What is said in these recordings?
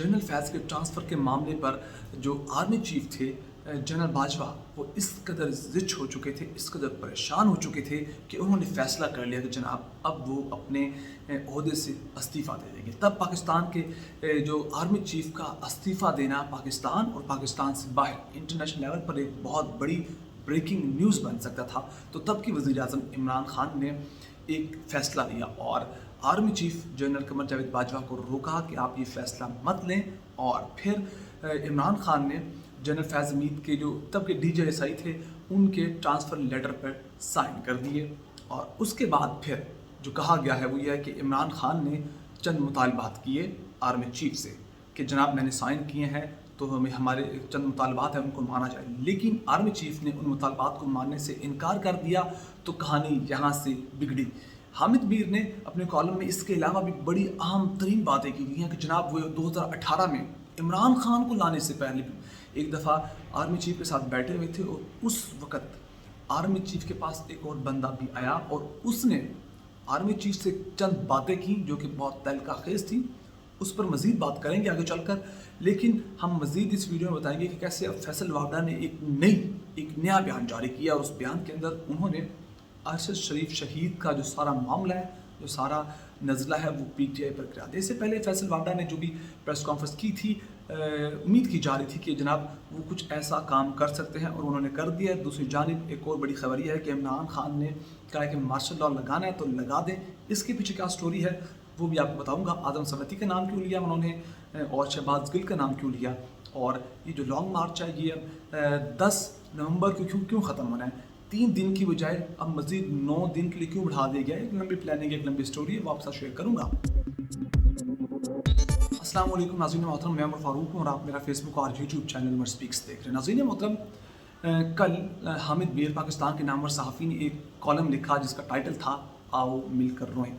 General फैज़ के transfer के मामले पर जो आर्मी चीफ थे जनरल बाजवा, वो इस कदर ज़िच हो चुके थे, इस कदर परेशान हो चुके थे कि उन्होंने फ़ैसला कर लिया कि जनाब अब वो अपने ओहदे से इस्तीफ़ा दे देंगे। तब पाकिस्तान के जो आर्मी चीफ का इस्तीफ़ा देना पाकिस्तान और पाकिस्तान से बाहर इंटरनेशनल लेवल पर एक बहुत बड़ी ब्रेकिंग न्यूज़ बन सकता था। तो तब की वज़ीर-ए-आज़म इमरान खान ने एक फ़ैसला लिया और army chief general Qamar Javed Bajwa को रोका कि आप ये फ़ैसला मत लें। और फिर इमरान खान ने जनरल फैज़ हमीद के जो तब के DJSI थे उनके ट्रांसफ़र लेटर पर साइन कर दिए। और उसके बाद फिर जो कहा गया है वो ये है कि इमरान खान ने चंद मुतालबात किए आर्मी चीफ से कि जनाब मैंने साइन किए हैं तो हमें हमारे चंद मुतालबात हैं उनको माना जाए, लेकिन आर्मी चीफ ने उन मुतालबात को मानने से इनकार कर दिया। तो कहानी यहाँ से बिगड़ी। हामिद मीर ने अपने कॉलम में इसके अलावा भी बड़ी अहम तरीन बातें की हैं कि जनाब वो 2018 में इमरान खान को लाने से पहले भी एक दफ़ा आर्मी चीफ के साथ बैठे हुए थे और उस वक़्त आर्मी चीफ के पास एक और बंदा भी आया और उसने आर्मी चीफ से चंद बातें की जो कि बहुत तहलका-खेज़ थी। उस पर मज़ीद बात करेंगे आगे चलकर, लेकिन हम मज़ीद इस वीडियो में बताएंगे कि कैसे अब फैसल वावड़ा ने एक नया बयान जारी किया और उस बयान के अंदर उन्होंने अरशद शरीफ शहीद का जो सारा मामला है, जो सारा नज़ला है, वो PTI पर गिरा दिया। इससे पहले फैसल वावड़ा ने जो भी प्रेस कॉन्फ्रेंस की थी, उम्मीद की जा रही थी कि जनाब वो कुछ ऐसा काम कर सकते हैं और उन्होंने कर दिया। दूसरी जानिब एक और बड़ी खबर यह है कि इमरान खान ने कहा कि मार्शल लॉ लगाना है तो लगा दें। इसके पीछे क्या स्टोरी है वो भी आपको बताऊंगा। आदम सवैती का नाम क्यों लिया उन्होंने और शहबाज गिल का नाम क्यों लिया, और ये जो लॉन्ग मार्च है ये 10 नवंबर को क्यों ख़त्म होना है, 3 दिन की बजाय अब मज़ीद 9 दिन के लिए क्यों बढ़ा दिया गया है। एक लंबी प्लानिंग, एक लंबी स्टोरी है, वो आपके साथ शेयर करूँगा। अस्सलाम वालेकुम नाज़रीन मोहतरम, मैं उमर फ़ारूक हूँ और आप मेरा फेसबुक और यूट्यूब चैनल उमर स्पीक्स देख रहे हैं। नाज़रीन मोहतरम, कल हामिद मीर पाकिस्तान के नामवर सहाफ़ी ने एक कॉलम लिखा जिसका टाइटल था आओ मिलकर रोएं।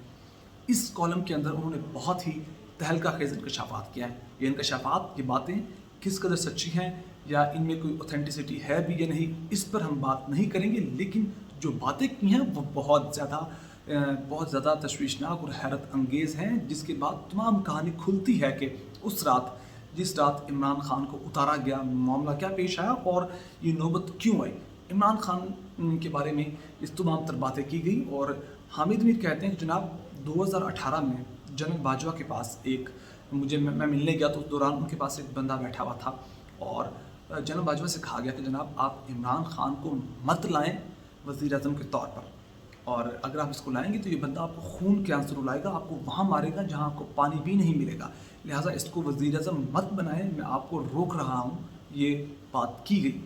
इस कॉलम के अंदर उन्होंने बहुत ही तहलका-खेज़ इंकशाफात किया है। ये इंकशाफात, ये बातें किस कदर सच्ची हैं या इनमें कोई ऑथेंटिसिटी है भी या नहीं, इस पर हम बात नहीं करेंगे, लेकिन जो बातें की हैं वो बहुत ज़्यादा तशवीशनाक और हैरत अंगेज़ हैं, जिसके बाद तमाम कहानी खुलती है कि उस रात जिस रात इमरान खान को उतारा गया मामला क्या पेश आया और ये नौबत क्यों आई। इमरान खान के बारे में इस तमाम तर बातें की गई और हामिद मीर कहते हैं कि जनाब 2018 में जनरल बाजवा के पास मैं मिलने गया तो उस दौरान उनके पास एक बंदा बैठा हुआ था और जनरल बाजवा से कहा गया कि जनाब आप इमरान खान को मत लाएं वज़ीर-ए-आज़म के तौर पर, और अगर आप इसको लाएंगे तो ये बंदा आपको खून के आंसू रुलाएगा, आपको वहाँ मारेगा जहाँ आपको पानी भी नहीं मिलेगा, लिहाजा इसको वज़ीर-ए-आज़म मत बनाएं, मैं आपको रोक रहा हूँ। ये बात की गई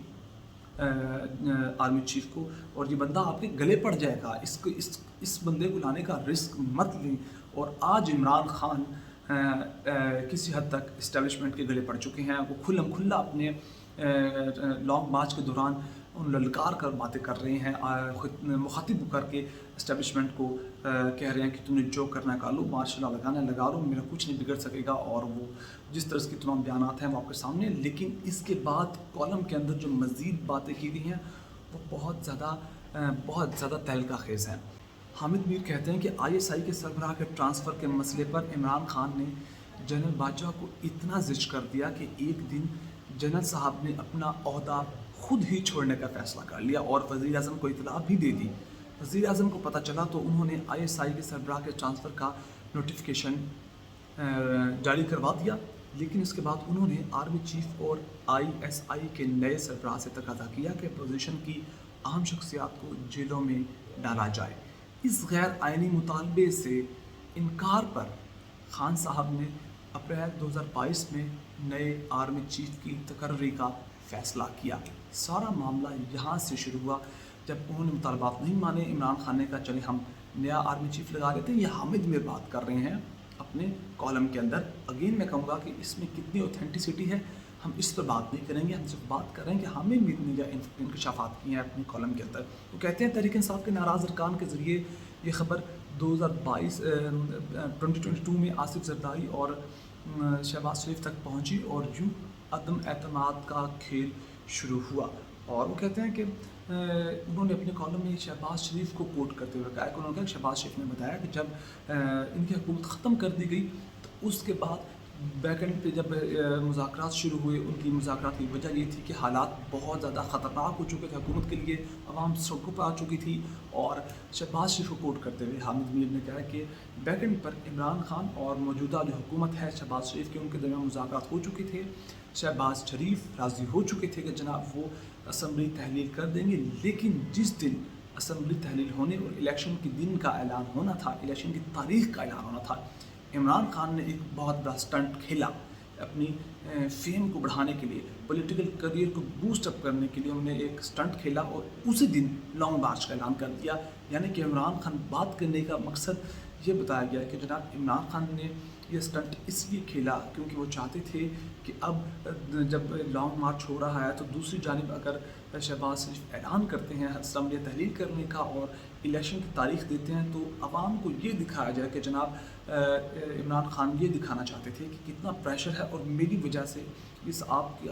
आर्मी चीफ को और ये बंदा आपके गले पड़ जाएगा, इस बंदे को लाने का रिस्क मत लें। और आज इमरान खान किसी हद तक इस्टेब्लिशमेंट के गले पड़ चुके हैं। वो खुल्लम खुल्ला अपने लॉन्ग मार्च के दौरान उन ललकार कर बातें कर रहे हैं, मुखातिब करके इस्टेब्लिशमेंट को कह रहे हैं कि तुमने जो करना कर लो, मार्शल लॉ लगाना लगा लो, मेरा कुछ नहीं बिगड़ सकेगा। और वो जिस तरह की तमाम बयानात हैं वो आपके सामने, लेकिन इसके बाद कॉलम के अंदर जो मज़ीद बातें की गई हैं वो बहुत ज़्यादा तहलका-खेज़ हैं। हामिद मीर कहते हैं कि ISI के सरबराह के ट्रांसफ़र के मसले पर इमरान खान ने जनरल बाजवा को इतना ज़िच कर दिया कि एक दिन जनरल साहब ने अपना ओहदा खुद ही छोड़ने का फ़ैसला कर लिया और वज़ीर-ए-आज़म को इत्तला भी दे दी। वज़ीर-ए-आज़म को पता चला तो उन्होंने ISI के सरबराह के ट्रांसफ़र का नोटिफिकेशन जारी करवा दिया, लेकिन इसके बाद उन्होंने आर्मी चीफ और ISI के नए सरबराह से तकाज़ा किया कि पोजीशन की अहम शख्सियात को जेलों में डाला जाए। इस गैर आइनी मुतालबे से इनकार पर खान साहब ने अप्रैल 2022 में नए आर्मी चीफ की तकर्री का फ़ैसला किया। सारा मामला यहाँ से शुरू हुआ जब उन्होंने मुतालबात नहीं माने। इमरान खान ने कहा चले हम नया आर्मी चीफ लगा लेते हैं। ये हामिद मीर बात कर रहे हैं अपने कॉलम के अंदर। अगेन मैं कहूँगा कि इसमें कितनी ऑथेंटिसिटी है हम इस पर बात नहीं करेंगे, हम सिर्फ बात कर रहे हैं कि हामिद मीर ने इंकशाफात किए हैं अपने कॉलम के अंदर। वो कहते हैं तहरीक इंसाफ के नाराज़ अरकान के ज़रिए ये ख़बर 2022 में आसिफ जरदारी और शहबाज शरीफ तक पहुँची और यूँ अदम एतमाद का खेल शुरू हुआ। और वो कहते हैं कि उन्होंने अपने कॉलम में शहबाज शरीफ को कोट करते हुए कहा कि शहबाज शरीफ ने बताया कि जब इनकी हुकूमत ख़त्म कर दी गई तो उसके बाद بیک اینڈ پہ جب مذاکرات شروع ہوئے، ان کی مذاکرات کی وجہ یہ تھی کہ حالات بہت زیادہ خطرناک ہو چکے تھے حکومت کے لیے، عوام سڑکوں پر آ چکی تھی، اور شہباز شریف کو کوٹ کرتے ہوئے حامد میر نے کہا کہ بیک اینڈ پر عمران خان اور موجودہ جو حکومت ہے شہباز شریف کے، ان کے درمیان مذاکرات ہو چکے تھے، شہباز شریف راضی ہو چکے تھے کہ جناب وہ اسمبلی تحلیل کر دیں گے، لیکن جس دن اسمبلی تحلیل ہونے اور الیکشن کے دن کا اعلان ہونا تھا، الیکشن کی تاریخ کا اعلان ہونا تھا، عمران خان نے ایک بہت بڑا سٹنٹ کھیلا اپنی فیم کو بڑھانے کے لیے، پولیٹیکل کریئر کو بوسٹ اپ کرنے کے لیے انہوں نے ایک سٹنٹ کھیلا اور اسی دن لانگ مارچ کا اعلان کر دیا۔ یعنی کہ عمران خان بات کرنے کا مقصد یہ بتایا گیا کہ جناب عمران خان نے یہ سٹنٹ اس لیے کھیلا کیونکہ وہ چاہتے تھے کہ اب جب لانگ مارچ ہو رہا ہے تو دوسری جانب اگر شہباز شریف اعلان کرتے ہیں اسمبلی تحلیل کرنے کا اور الیکشن کی تاریخ دیتے ہیں تو عوام کو یہ دکھایا جائے کہ جناب عمران خان یہ دکھانا چاہتے تھے کہ کتنا پریشر ہے اور میری وجہ سے اس آپ کی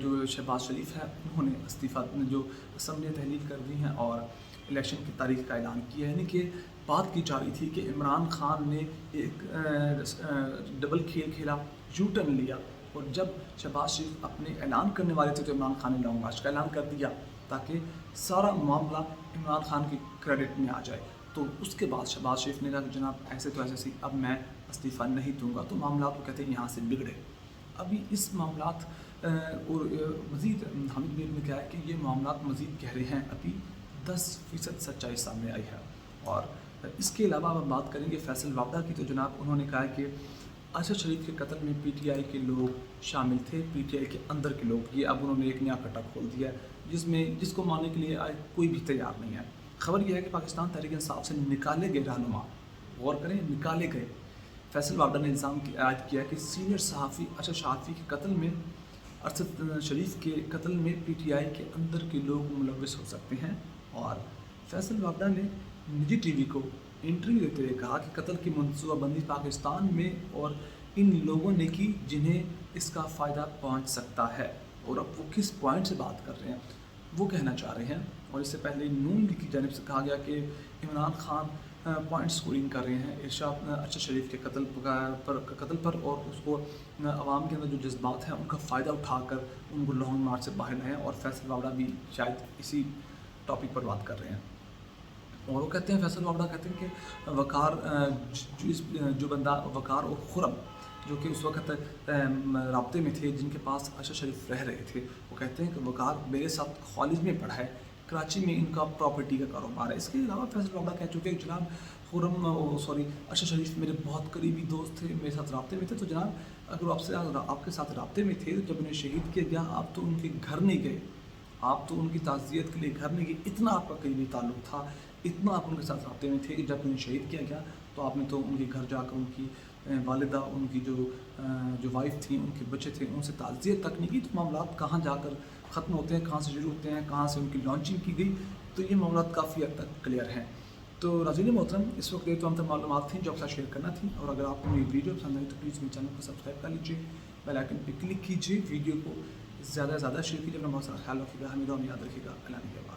جو شہباز شریف ہے انہوں نے استعفیٰ جو اسمبلی تحلیل کر دی ہیں اور الیکشن کی تاریخ کا اعلان کیا، یعنی کہ بات کی جا رہی تھی کہ عمران خان نے ایک ڈبل کھیل کھیلا، یو ٹرن لیا، اور جب شہباز شریف اپنے اعلان کرنے والے تھے تو عمران خان نے لانگ مارچ کا اعلان کر دیا تاکہ سارا معاملہ عمران خان کے کریڈٹ میں آ جائے۔ تو اس کے بعد شہباز شریف نے کہا کہ جناب ایسے تو ایسے سی اب میں استعفیٰ نہیں دوں گا، تو معاملات کو کہتے ہیں یہاں سے بگڑے۔ ابھی اس معاملات اور مزید حامد میر نے کہا ہے کہ یہ معاملات مزید گہرے ہیں، ابھی 10% سچائی سامنے آئی ہے۔ اور اس کے علاوہ ہم بات کریں گے فیصل وابڈہ کی، تو جناب انہوں نے کہا کہ ارشد شریف کے قتل میں پی ٹی آئی کے لوگ شامل تھے، پی ٹی آئی کے اندر کے لوگ، یہ اب انہوں نے ایک نیا کٹا کھول دیا ہے جس کو ماننے کے لیے کوئی بھی تیار نہیں ہے۔ خبر یہ ہے کہ پاکستان تحریک انصاف سے نکالے گئے رہنما، غور کریں نکالے گئے، فیصل وابڈہ نے الزام عائد کیا کہ سینئر صحافی ارشد شافی کے قتل میں، ارشد شریف کے قتل میں پی ٹی آئی کے اندر کے لوگ ملوث ہو سکتے ہیں۔ اور فیصل وابڈہ نے نجی ٹی وی کو انٹرویو دیتے ہوئے کہا کہ قتل کی منصوبہ بندی پاکستان میں اور ان لوگوں نے کی جنہیں اس کا فائدہ پہنچ سکتا ہے، اور اب وہ کس پوائنٹ سے بات کر رہے ہیں وہ کہنا چاہ رہے ہیں۔ اور اس سے پہلے نون لیگ کی جانب سے کہا گیا کہ عمران خان پوائنٹ سکورنگ کر رہے ہیں ارشد شریف کے قتل پر، اور اس کو عوام کے اندر جو جذبات ہیں ان کا فائدہ اٹھا کر ان کو لانگ مارچ سے باہر لائیں، اور فیصل وابڈہ بھی شاید اسی ٹاپک پر بات کر رہے ہیں۔ اور وہ کہتے ہیں، فیصل وابڈہ کہتے ہیں کہ وقار جو بندہ وقار اور خرم جو کہ اس وقت رابطے میں تھے، جن کے پاس ارشد شریف رہ رہے تھے، وہ کہتے ہیں کہ وقار میرے ساتھ کالج میں پڑھا ہے، کراچی میں ان کا پراپرٹی کا کاروبار ہے۔ اس کے علاوہ فیصل وابڈہ کہہ چکے کہ جناب ارشد شریف میرے بہت قریبی دوست تھے، میرے ساتھ رابطے میں تھے، تو جناب اگر آپ کے ساتھ رابطے میں تھے جب انہیں شہید کیا گیا، آپ تو ان کے گھر نہیں گئے، آپ تو ان کی تعزیت کے لیے گھر نہیں گئے، اتنا آپ کا قریبی تعلق تھا، اتنا آپ ان کے ساتھ رابطے میں تھے کہ جب انہیں شہید کیا گیا تو آپ نے تو ان کے گھر جا کر ان کی والدہ، ان کی جو وائف تھیں، ان کے بچے تھے، ان سے تعزیت تک نہیں کی۔ تو معاملات کہاں جا کر ختم ہوتے ہیں، کہاں سے شروع ہوتے ہیں، کہاں سے ان کی لانچنگ کی گئی، تو یہ معاملات کافی حد تک کلیئر ہیں۔ تو ناظرین محترم، اس وقت یہ تو ہم تک معلومات تھیں جو آپ کے ساتھ شیئر کرنا تھی، اور اگر آپ کو میری ویڈیو پسند آئی تو پلیز میرے چینل کو سبسکرائب کر لیجیے، بیل آئکن پہ کلک کیجیے، ویڈیو کو زیادہ سے زیادہ شیئر کیجیے، اپنا بہت سارا خیال رکھیے گا، ہمیں دعا میں یاد رکھیے گا۔ اللہ نے